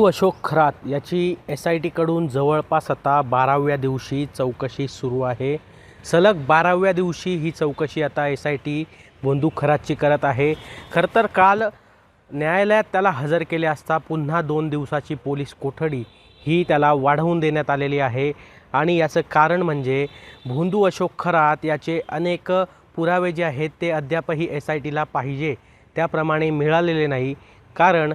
अशोक खरात याची SITकडून जवळपास आता 12व्या दिवशी चौकशी सुरू आहे। सलग 12व्या दिवशी ही चौकशी आता SIT भोंदू खरातची करत आहे। खरं तर काल न्यायालयात त्याला हजर केले असता पुन्हा 2 दिवसाची पोलीस कोठडी ही त्याला वाढवून देण्यात आलेली आहे आणि याचं कारण म्हणजे भोंदू अशोक खरात याचे अनेक पुरावे जे आहेत ते अद्यापही SITला पाहिजे त्याप्रमाणे मिळालेले नाही। कारण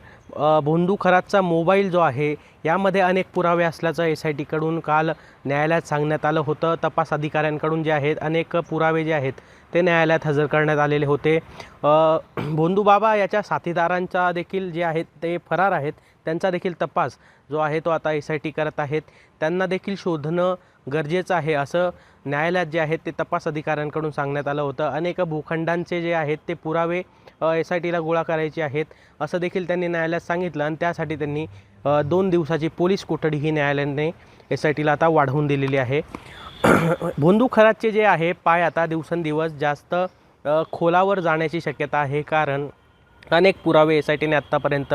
भोंदू खरातचा मोबाईल जो आहे यामध्ये अनेक पुरावे असल्याचं SITकडून काल न्यायालयात सांगण्यात आलं होतं। तपास अधिकाऱ्यांकडून जे आहेत अनेक पुरावे जे आहेत ते न्यायालयात हजर करण्यात आलेले होते। भोंदू बाबा याच्या साथीदारांचा देखील जे आहेत ते फरार आहेत, त्यांचा देखील तपास जो आहे तो आता SIT करत आहेत। त्यांना देखील शोधणं गरजेचं आहे असं न्यायालयात जे आहेत ते तपास अधिकाऱ्यांकडून सांगण्यात आलं होतं। अनेक भूखंडांचे जे आहेत ते पुरावे SITला गोळा करायचे आहेत असं देखील त्यांनी न्यायालयात सांगितलं आणि त्यासाठी त्यांनी 2 दिवसाची पोलीस कोठडी ही न्यायालयाने SITला आता वाढवून दिलेली आहे। भोंदू खरातचे जे आहे पाय आता दिवसेंदिवस जास्त खोलावर जाण्याची शक्यता आहे। कारण अनेक पुरावे SITने आत्तापर्यंत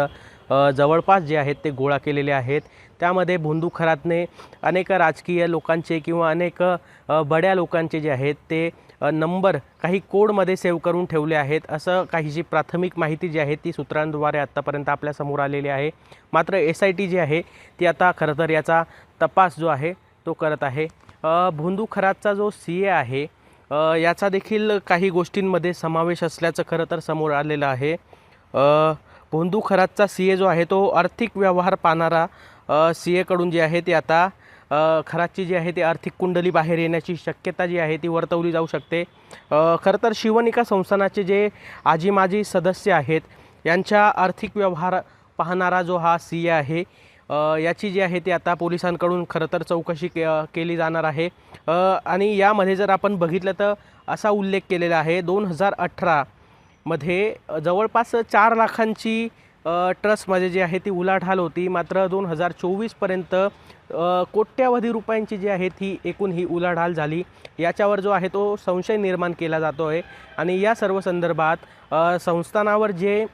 जवळपास जे आहेत ते गोळा केलेले आहेत। त्यामध्ये भोंदू खरातने अनेक राजकीय लोकांचे किंवा अनेक बड्या लोकांचे जे आहेत ते नंबर काही कोडमध्ये सेव्ह करून ठेवले आहेत असं काहीशी प्राथमिक माहिती जी आहे ती सूत्रांद्वारे आत्तापर्यंत आपल्यासमोर आलेली आहे। मात्र SIT जी आहे ती आता खरं तर याचा तपास जो आहे तो करत आहे। भोंदू खरातचा जो CA आहे याचा देखील काही गोष्टींमध्ये समावेश असल्याचं खरं तर समोर आलेलं आहे। भोंदू खरातचा CA जो आहे तो आर्थिक व्यवहार पाहणारा CAकडून जे आहे ते आता खरातची जी आहे ती आर्थिक कुंडली बाहेर येण्याची शक्यता जी आहे ती वर्तवली जाऊ शकते। खरं तर शिवनिका संस्थानाचे जे आजी माजी सदस्य आहेत यांच्या आर्थिक व्यवहार पाहणारा जो हा CA आहे याची जी आहे ती आता पोलिसांकडून खरं तर चौकशी केली जाणार आहे। आणि यामध्ये जर आपण बघितलं तर असा उल्लेख केलेला आहे 2018 मध्ये जवळपास 4 लाखांची ट्रस्टमध्ये जी आहे ती उलाढाल होती। मात्र 2024 पर्यंत कोट्यावधी रुपयांची जी आहे ती एकूण ही उलाढाल झाली। याच्यावर जो आहे तो संशय निर्माण केला जातो आहे आणि या सर्व संदर्भात संस्थानावर जे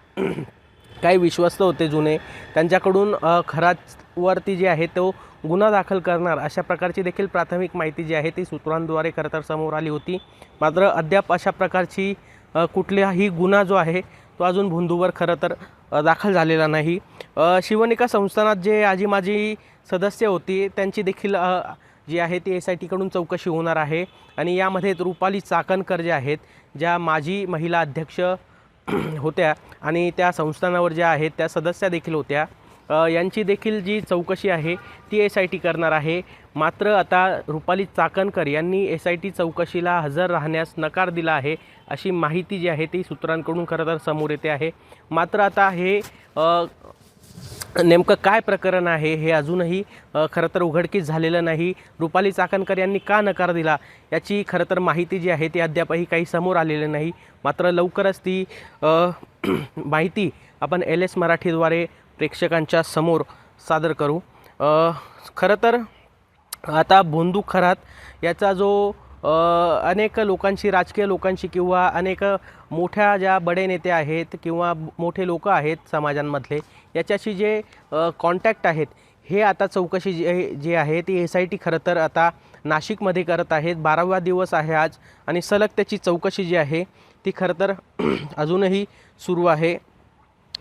काही विश्वस्त होते जुने त्यांच्याकडून खरातवरती जे आहे तो गुन्हा दाखल करणार अशा प्रकारची देखील प्राथमिक माहिती जी आहे ती सूत्रांद्वारे खरं तर समोर आली होती। मात्र अद्याप अशा प्रकारची कुठलाही गुन्हा जो आहे तो अजून भोंदूवर खरं तर दाखल झालेला नाही। शिवनिका संस्थानात जे आजी माजी सदस्य होती त्यांची देखील जी आहे ती SITकडून चौकशी होणार आहे आणि यामध्ये रुपाली चाकणकर जे आहेत ज्या माजी महिला अध्यक्ष होत्या आणि त्या संस्थानावर ज्या आहेत त्या सदस्य देखील होत्या यांची देखील जी चौकशी आहे ती SIT करणार आहे। मात्र आता रुपाली चाकणकर यांनी SIT चौकशीला हजर राहण्यास नकार दिला आहे अशी माहिती जी आहे ती सूत्रांकडून खरं तर समोर येते आहे। मात्र आता हे नेमकं काय प्रकरण आहे हे अजूनही खरं तर उघडकीस झालेलं नाही। रुपाली चाकणकर यांनी का नकार दिला याची खरं तर माहिती जी आहे ती अद्यापही काही समोर आलेली नाही। मात्र लवकरच ती माहिती आपण LS मराठीद्वारे प्रेक्षकांच्या समोर सादर करू। खरं तर आता भोंदू खरात याचा जो अनेक लोकांशी राजकीय लोकांशी किंवा अनेक मोठ्या ज्या बडे नेते आहेत किंवा मोठे लोक आहेत समाजांमधले याच्याशी जे कॉन्टॅक्ट आहेत हे आता चौकशी जी आहे ती SIT खरं तर आता नाशिकमध्ये करत आहेत। 12वा दिवस आहे आज आणि सलग त्याची चौकशी जी आहे ती खरं तर अजूनही सुरू आहे।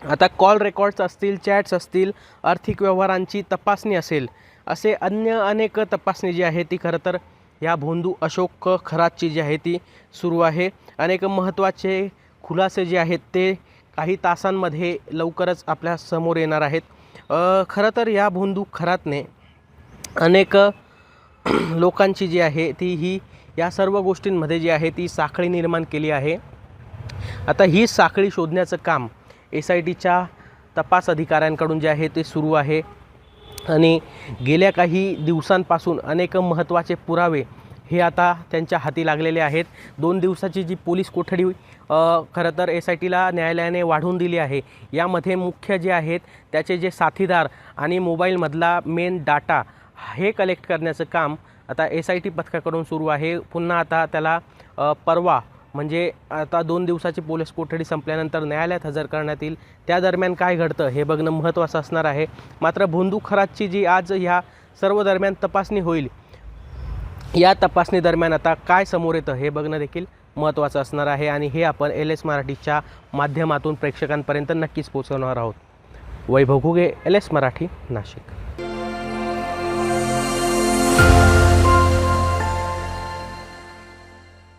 आता कॉल रेकॉर्ड्स असतील, चॅट्स असतील, आर्थिक व्यवहारांची तपासणी असेल असे अन्य अनेक तपासणी जी आहे ती खरं तर या भोंदू अशोक खरातची जी आहे ती सुरू आहे। अनेक महत्त्वाचे खुलासे जे आहेत ते काही तासांमध्ये लवकरच आपल्या समोर येणार आहेत। खरं तर या भोंदू खरातने अनेक लोकांची जी आहे ती ही या सर्व गोष्टींमध्ये जी आहे ती साखळी निर्माण केली आहे। आता ही साखळी शोधण्याचं काम SITच्या तपास अधिकाऱ्यांकडून जे आहे ते सुरू आहे आणि गेल्या काही दिवसांपासून अनेक महत्त्वाचे पुरावे हे आता त्यांच्या हाती लागलेले आहेत। 2 दिवसाची जी पोलीस कोठडी खरं तर SITला न्यायालयाने वाढवून दिली आहे। यामध्ये मुख्य जे आहेत त्याचे जे साथीदार आणि मोबाईलमधला मेन डाटा हे कलेक्ट करण्याचं काम आता SIT पथकाकडून सुरू आहे। पुन्हा आता त्याला परवा म्हणजे आता 2 दिवसाची पोलीस कोठडी संपल्यानंतर न्यायालयात हजर करण्यात येईल. त्या दरम्यान काय घडतं हे बघणं महत्त्वाचं असणार आहे. मात्र भोंदू खरातची जी आज ह्या सर्व दरम्यान तपासणी होईल, या तपासणी दरम्यान आता काय समोर येतं हे बघणं देखील महत्त्वाचं असणार आहे आणि हे आपण LS मराठीच्या माध्यमातून प्रेक्षकांपर्यंत नक्कीच पोहोचवणार आहोत. वैभव घुगे, LS मराठी, नाशिक.